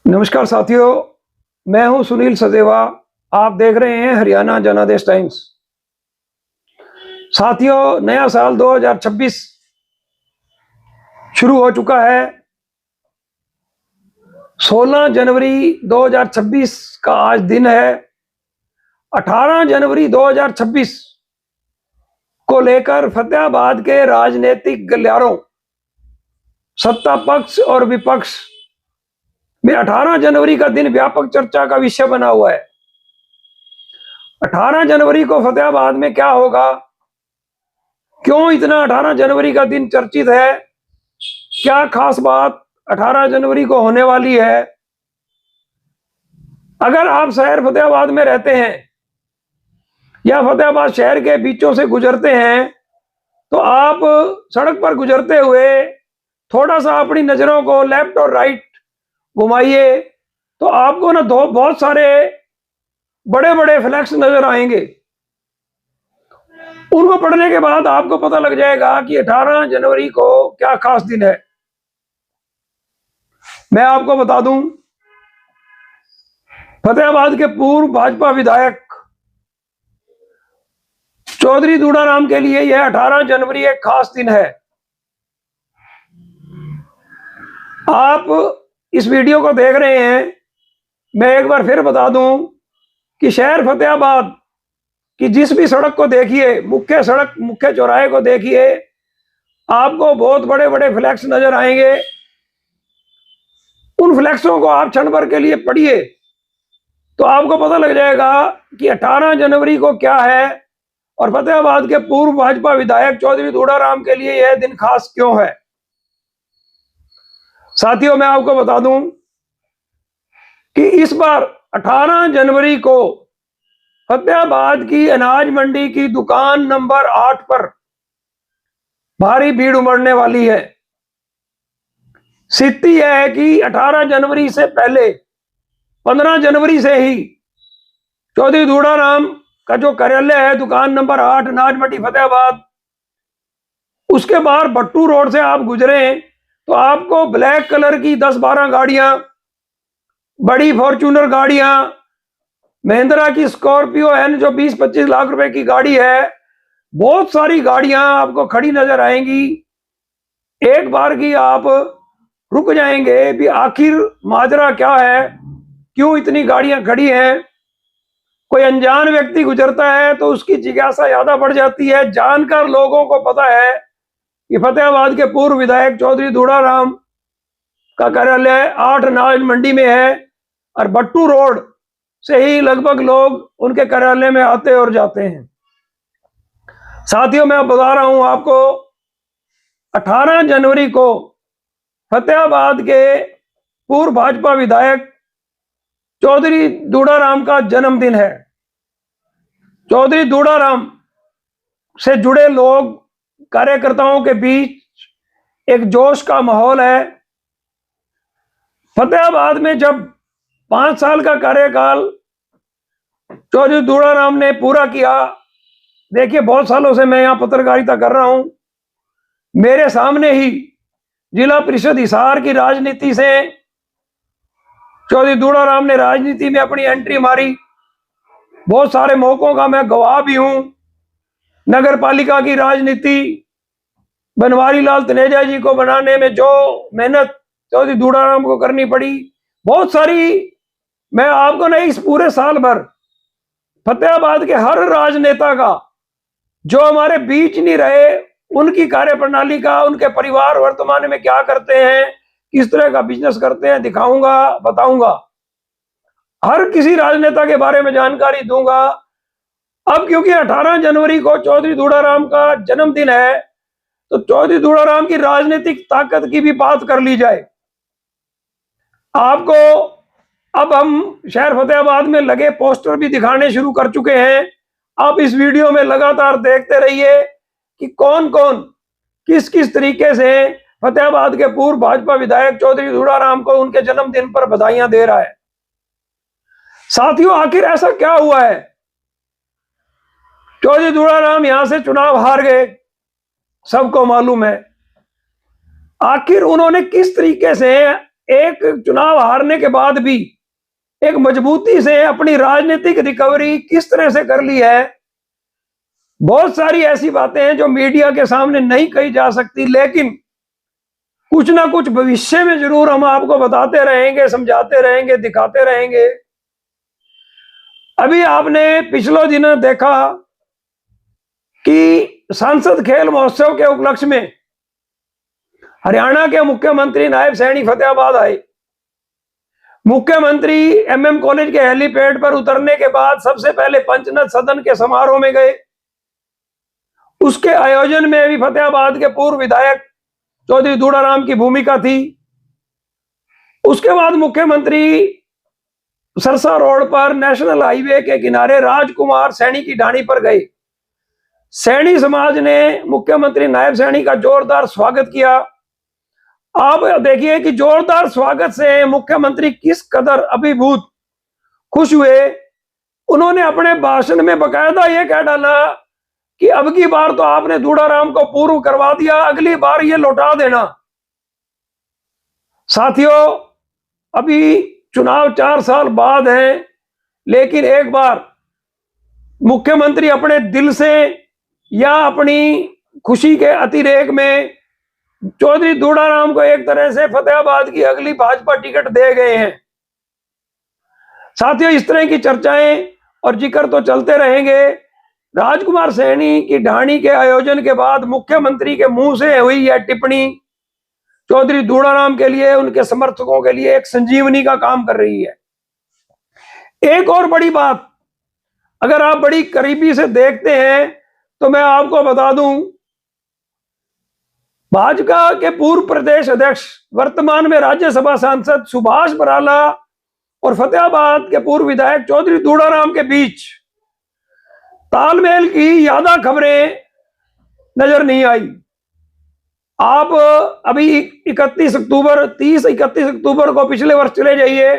नमस्कार साथियों, मैं हूं सुनील सदेवा। आप देख रहे हैं हरियाणा जनादेश टाइम्स। साथियों, नया साल 2026 शुरू हो चुका है। 16 जनवरी 2026 का आज दिन है। 18 जनवरी 2026 को लेकर फतेहाबाद के राजनीतिक गलियारों, सत्ता पक्ष और विपक्ष में 18 जनवरी का दिन व्यापक चर्चा का विषय बना हुआ है। 18 जनवरी को फतेहाबाद में क्या होगा, क्यों इतना 18 जनवरी का दिन चर्चित है, क्या खास बात 18 जनवरी को होने वाली है। अगर आप शहर फतेहाबाद में रहते हैं या फतेहाबाद शहर के बीचों से गुजरते हैं तो आप सड़क पर गुजरते हुए थोड़ा सा अपनी नजरों को लेफ्ट और राइट घुमाइए तो आपको ना बहुत सारे बड़े बड़े फ्लैक्स नजर आएंगे। उनको पढ़ने के बाद आपको पता लग जाएगा कि 18 जनवरी को क्या खास दिन है। मैं आपको बता दूं, फतेहाबाद के पूर्व भाजपा विधायक चौधरी दूड़ाराम के लिए यह 18 जनवरी एक खास दिन है। आप इस वीडियो को देख रहे हैं, मैं एक बार फिर बता दूं कि शहर फतेहाबाद कि जिस भी सड़क को देखिए, मुख्य सड़क, मुख्य चौराहे को देखिए, आपको बहुत बड़े बड़े फ्लैक्स नजर आएंगे। उन फ्लैक्सों को आप क्षण भर के लिए पढ़िए तो आपको पता लग जाएगा कि 18 जनवरी को क्या है और फतेहाबाद के पूर्व भाजपा विधायक चौधरी दूड़ाराम के लिए यह दिन खास क्यों है। साथियों, मैं आपको बता दूं कि इस बार 18 जनवरी को फतेहाबाद की अनाज मंडी की दुकान नंबर 8 पर भारी भीड़ उमड़ने वाली है। स्थिति यह है कि 18 जनवरी से पहले 15 जनवरी से ही चौधरी दूड़ाराम का जो कार्यालय है दुकान नंबर 8 अनाज मंडी फतेहाबाद, उसके बाहर भट्टू रोड से आप गुजरे तो आपको ब्लैक कलर की 10-12 गाड़ियां, बड़ी फॉर्च्यूनर गाड़ियां, महिंद्रा की स्कॉर्पियो एन जो 20-25 लाख रुपए की गाड़ी है, बहुत सारी गाड़ियां आपको खड़ी नजर आएंगी। एक बार की आप रुक जाएंगे भी आखिर माजरा क्या है, क्यों इतनी गाड़ियां खड़ी हैं। कोई अनजान व्यक्ति गुजरता है तो उसकी जिज्ञासा ज्यादा बढ़ जाती है। जानकार लोगों को पता है कि फतेहाबाद के पूर्व विधायक चौधरी दूड़ाराम का कार्यालय 8 अनाज मंडी में है और भट्टू रोड से ही लगभग लोग उनके कार्यालय में आते और जाते हैं। साथियों, मैं बता रहा हूं आपको, 18 जनवरी को फतेहाबाद के पूर्व भाजपा विधायक चौधरी दूड़ाराम का जन्मदिन है। चौधरी दूड़ाराम से जुड़े लोग, कार्यकर्ताओं के बीच एक जोश का माहौल है। फतेहाबाद में जब 5 साल का कार्यकाल चौधरी दूड़ाराम ने पूरा किया, देखिए बहुत सालों से मैं यहां पत्रकारिता कर रहा हूं, मेरे सामने ही जिला परिषद हिसार की राजनीति से चौधरी दूड़ाराम ने राजनीति में अपनी एंट्री मारी। बहुत सारे मौकों का मैं गवाह भी हूं। नगर पालिका की राजनीति, बनवारी लाल तनेजा जी को बनाने में जो मेहनत चौधरी दूड़ाराम को करनी पड़ी, बहुत सारी। मैं आपको नहीं, इस पूरे साल भर फतेहाबाद के हर राजनेता का जो हमारे बीच नहीं रहे, उनकी कार्यप्रणाली का, उनके परिवार वर्तमान में क्या करते हैं, किस तरह का बिजनेस करते हैं, दिखाऊंगा, बताऊंगा। हर किसी राजनेता के बारे में जानकारी दूंगा। अब क्योंकि 18 जनवरी को चौधरी दूड़ाराम का जन्मदिन है तो चौधरी दूड़ाराम की राजनीतिक ताकत की भी बात कर ली जाए। आपको अब हम शहर फतेहाबाद में लगे पोस्टर भी दिखाने शुरू कर चुके हैं। आप इस वीडियो में लगातार देखते रहिए कि कौन कौन किस किस तरीके से फतेहाबाद के पूर्व भाजपा विधायक चौधरी दूड़ाराम को उनके जन्मदिन पर बधाइयां दे रहा है। साथियों, आखिर ऐसा क्या हुआ है? चौधरी दूड़ाराम यहां से चुनाव हार गए, सबको मालूम है। आखिर उन्होंने किस तरीके से एक चुनाव हारने के बाद भी एक मजबूती से अपनी राजनीतिक रिकवरी किस तरह से कर ली है। बहुत सारी ऐसी बातें हैं जो मीडिया के सामने नहीं कही जा सकती, लेकिन कुछ ना कुछ भविष्य में जरूर हम आपको बताते रहेंगे, समझाते रहेंगे, दिखाते रहेंगे। अभी आपने पिछले दिनों देखा कि सांसद खेल महोत्सव के उपलक्ष्य में हरियाणा के मुख्यमंत्री नायब सैनी फतेहाबाद आए। मुख्यमंत्री एमएम कॉलेज के हेलीपैड पर उतरने के बाद सबसे पहले पंचनद सदन के समारोह में गए। उसके आयोजन में भी फतेहाबाद के पूर्व विधायक चौधरी दूड़ाराम की भूमिका थी। उसके बाद मुख्यमंत्री सरसा रोड पर नेशनल हाईवे के किनारे राजकुमार सैनी की ढाणी पर गए। सैनी समाज ने मुख्यमंत्री नायब सैनी का जोरदार स्वागत किया। आप देखिए कि जोरदार स्वागत से मुख्यमंत्री किस कदर अभिभूत खुश हुए। उन्होंने अपने भाषण में बकायदा यह कह डाला कि अब की बार तो आपने दूड़ाराम को पूर्व करवा दिया, अगली बार ये लौटा देना। साथियों, अभी चुनाव 4 साल बाद है, लेकिन एक बार मुख्यमंत्री अपने दिल से या अपनी खुशी के अतिरेक में चौधरी दूड़ाराम को एक तरह से फतेहाबाद की अगली भाजपा टिकट दे गए हैं। साथियों, इस तरह की चर्चाएं और जिक्र तो चलते रहेंगे। राजकुमार सैनी की ढाणी के आयोजन के बाद मुख्यमंत्री के मुंह से हुई यह टिप्पणी चौधरी दूड़ाराम के लिए, उनके समर्थकों के लिए एक संजीवनी का काम कर रही है। एक और बड़ी बात, अगर आप बड़ी करीबी से देखते हैं तो मैं आपको बता दूं, भाजपा के पूर्व प्रदेश अध्यक्ष, वर्तमान में राज्यसभा सांसद सुभाष बराला और फतेहाबाद के पूर्व विधायक चौधरी दूड़ाराम के बीच तालमेल की ज्यादा खबरें नजर नहीं आई। आप अभी 31 अक्टूबर 31 अक्टूबर को पिछले वर्ष चले जाइए,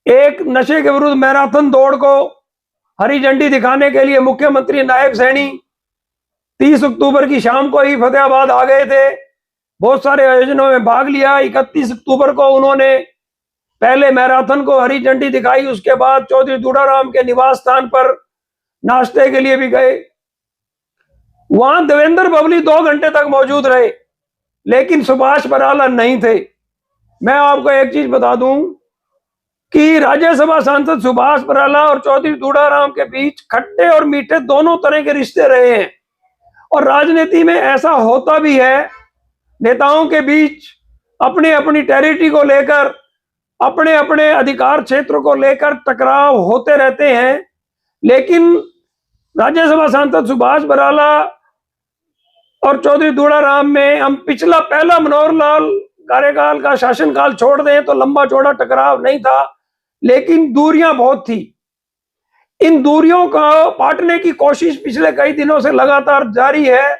एक नशे के विरुद्ध मैराथन दौड़ को हरी झंडी दिखाने के लिए मुख्यमंत्री नायब सैनी 30 अक्टूबर की शाम को ही फतेहाबाद आ गए थे। बहुत सारे आयोजनों में भाग लिया। 31 अक्टूबर को उन्होंने पहले मैराथन को हरी झंडी दिखाई, उसके बाद चौधरी दूड़ाराम के निवास स्थान पर नाश्ते के लिए भी गए। वहां देवेंद्र बबली 2 घंटे तक मौजूद रहे, लेकिन सुभाष बराला नहीं थे। मैं आपको एक चीज बता दूं कि राज्यसभा सांसद सुभाष बराला और चौधरी दूड़ाराम के बीच खट्टे और मीठे दोनों तरह के रिश्ते रहे हैं, और राजनीति में ऐसा होता भी है। नेताओं के बीच अपनी अपनी टेरिटरी को लेकर, अपने अपने अधिकार क्षेत्र को लेकर टकराव होते रहते हैं, लेकिन राज्यसभा सांसद सुभाष बराला और चौधरी दूड़ाराम में हम पिछला पहला मनोहर लाल कार्यकाल का शासनकाल छोड़ दें तो लंबा चौड़ा टकराव नहीं था, लेकिन दूरियां बहुत थी। इन दूरियों को पाटने की कोशिश पिछले कई दिनों से लगातार जारी है।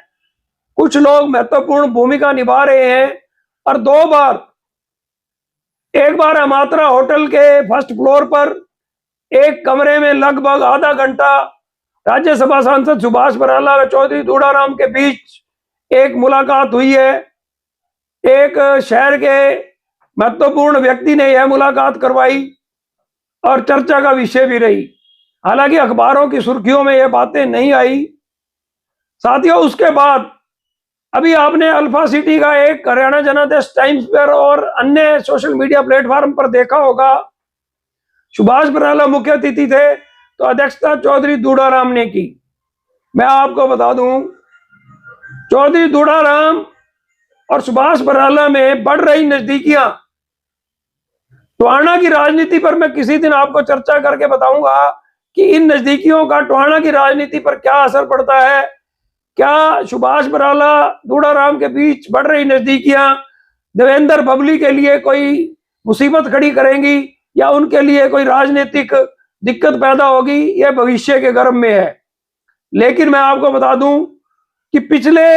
कुछ लोग महत्वपूर्ण भूमिका निभा रहे हैं, और 2 बार, एक बार अमात्रा होटल के फर्स्ट फ्लोर पर एक कमरे में लगभग आधा घंटा राज्यसभा सांसद सुभाष बराला व चौधरी दूड़ाराम के बीच एक मुलाकात हुई है। एक शहर के महत्वपूर्ण व्यक्ति ने यह मुलाकात करवाई और चर्चा का विषय भी रही। हालांकि अखबारों की सुर्खियों में यह बातें नहीं आई। साथियों, उसके बाद अभी आपने अल्फा सिटी का एक हरियाणा जनादेश टाइम्स पर और अन्य सोशल मीडिया प्लेटफॉर्म पर देखा होगा, सुभाष बराला मुख्य अतिथि थे तो अध्यक्षता चौधरी दूड़ाराम ने की। मैं आपको बता दूं, चौधरी दूड़ाराम और सुभाष बराला में बढ़ रही नजदीकियां टोहाना की राजनीति पर मैं किसी दिन आपको चर्चा करके बताऊंगा कि इन नजदीकियों का टोहाना की राजनीति पर क्या असर पड़ता है। क्या सुभाष बराला दूड़ाराम के बीच बढ़ रही नजदीकियां देवेंद्र बबली के लिए कोई मुसीबत खड़ी करेंगी या उनके लिए कोई राजनीतिक दिक्कत पैदा होगी, यह भविष्य के गर्भ में है। लेकिन मैं आपको बता दूं कि पिछले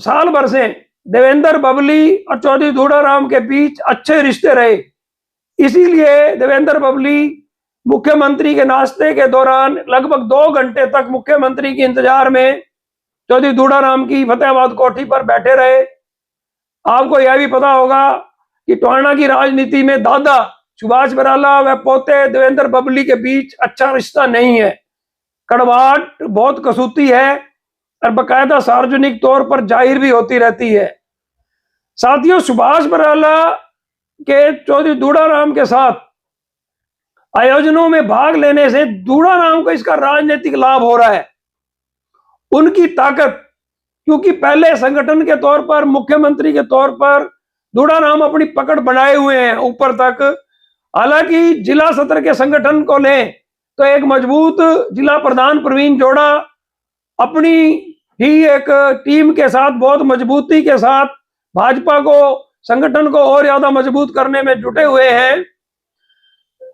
साल भर से देवेंद्र बबली और चौधरी दूड़ाराम के बीच अच्छे रिश्ते रहे। इसीलिए देवेंद्र बबली मुख्यमंत्री के नाश्ते के दौरान लगभग 2 घंटे तक मुख्यमंत्री के इंतजार में चौधरी दूड़ाराम की फतेहाबाद कोठी पर बैठे रहे। आपको यह भी पता होगा कि टोहाना की राजनीति में दादा सुभाष बराला व पोते देवेंद्र बबली के बीच अच्छा रिश्ता नहीं है। कड़वाहट बहुत कसूती है और बकायदा सार्वजनिक तौर पर जाहिर भी होती रहती है। साथियों, सुभाष बराला के चौधरी दूड़ाराम के साथ आयोजनों में भाग लेने से दूड़ाराम को इसका राजनीतिक लाभ हो रहा है। उनकी ताकत, क्योंकि पहले संगठन के तौर पर, मुख्यमंत्री के तौर पर दूड़ाराम अपनी पकड़ बनाए हुए हैं ऊपर तक। हालांकि जिला सत्र के संगठन को लें तो एक मजबूत जिला प्रधान प्रवीण जोड़ा अपनी ही एक टीम के साथ बहुत मजबूती के साथ भाजपा को, संगठन को और ज्यादा मजबूत करने में जुटे हुए हैं।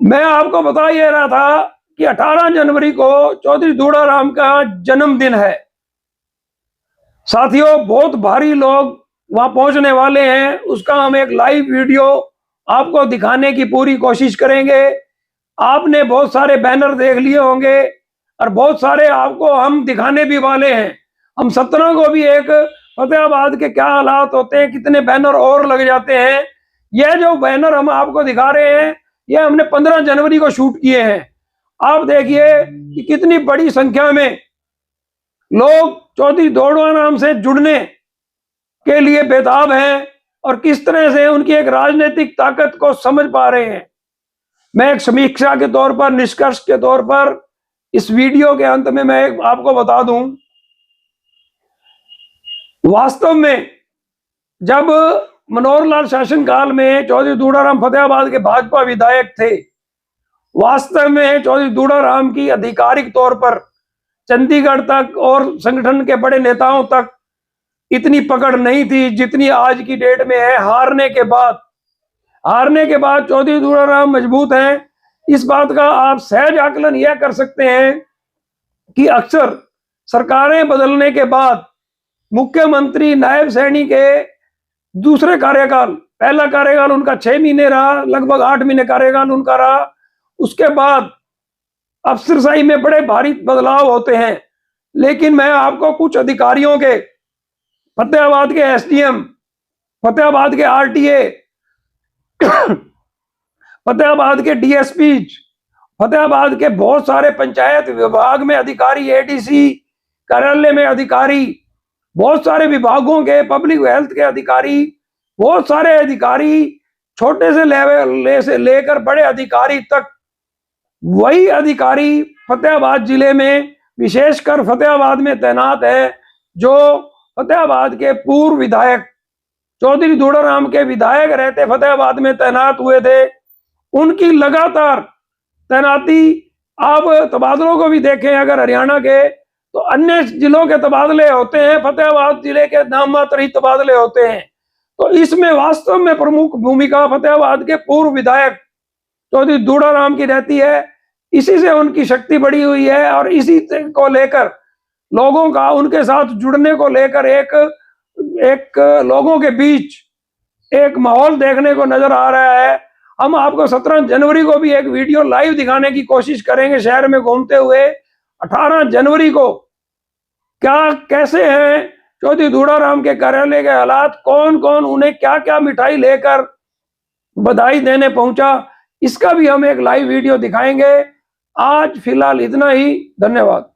मैं आपको बता ये रहा था कि 18 जनवरी को चौधरी दूड़ाराम का जन्मदिन है। साथियों, बहुत भारी लोग वहां पहुंचने वाले हैं। उसका हम एक लाइव वीडियो आपको दिखाने की पूरी कोशिश करेंगे। आपने बहुत सारे बैनर देख लिए होंगे और बहुत सारे आपको हम दिखाने भी वाले हैं। हम 17 को भी एक फतेहाबाद के क्या हालात होते हैं, कितने बैनर और लग जाते हैं। यह जो बैनर हम आपको दिखा रहे हैं, यह हमने 15 जनवरी को शूट किए हैं। आप देखिए कि कितनी बड़ी संख्या में लोग चौधरी दूड़ाराम से जुड़ने के लिए बेताब हैं और किस तरह से उनकी एक राजनीतिक ताकत को समझ पा रहे हैं। मैं एक समीक्षा के तौर पर, निष्कर्ष के तौर पर इस वीडियो के अंत में मैं आपको बता दूं, वास्तव में जब मनोहर लाल शासनकाल में चौधरी दूड़ाराम फतेहाबाद के भाजपा विधायक थे, वास्तव में चौधरी दूड़ाराम की आधिकारिक तौर पर चंडीगढ़ तक और संगठन के बड़े नेताओं तक इतनी पकड़ नहीं थी जितनी आज की डेट में है। हारने के बाद चौधरी दूड़ाराम मजबूत हैं। इस बात का आप सहज आकलन यह कर सकते हैं कि अक्सर सरकारें बदलने के बाद मुख्यमंत्री नायब सैनी के दूसरे कार्यकाल, पहला कार्यकाल उनका 6 महीने रहा, लगभग 8 महीने कार्यकाल उनका रहा। उसके बाद अफसरशाही में बड़े भारी बदलाव होते हैं। लेकिन मैं आपको कुछ अधिकारियों के, फतेहाबाद के एसडीएम, फतेहाबाद के आरटीए, फतेहाबाद के डीएसपी, फतेहाबाद के बहुत सारे पंचायत विभाग में अधिकारी, एडीसी कार्यालय में अधिकारी, बहुत सारे विभागों के, पब्लिक हेल्थ के अधिकारी, बहुत सारे अधिकारी, छोटे से लेवल से लेकर बड़े अधिकारी तक, वही अधिकारी फतेहाबाद जिले में, विशेषकर फतेहाबाद में तैनात है, जो फतेहाबाद के पूर्व विधायक चौधरी दूड़ाराम के विधायक रहते फतेहाबाद में तैनात हुए थे। उनकी लगातार तैनाती, आप तबादलों को भी देखें अगर हरियाणा के, तो अन्य जिलों के तबादले होते हैं, फतेहाबाद जिले के नाम मात्र ही तबादले होते हैं। तो इसमें वास्तव में प्रमुख भूमिका फतेहाबाद के पूर्व विधायक चौधरी दूड़ाराम की रहती है। इसी से उनकी शक्ति बढ़ी हुई है और इसी को लेकर लोगों का उनके साथ जुड़ने को लेकर एक लोगों के बीच एक माहौल देखने को नजर आ रहा है। हम आपको 17 जनवरी को भी एक वीडियो लाइव दिखाने की कोशिश करेंगे, शहर में घूमते हुए। 18 जनवरी को क्या, कैसे हैं चौधरी दूड़ाराम के कार्यालय के हालात, कौन कौन उन्हें क्या क्या मिठाई लेकर बधाई देने पहुंचा, इसका भी हम एक लाइव वीडियो दिखाएंगे। आज फिलहाल इतना ही। धन्यवाद।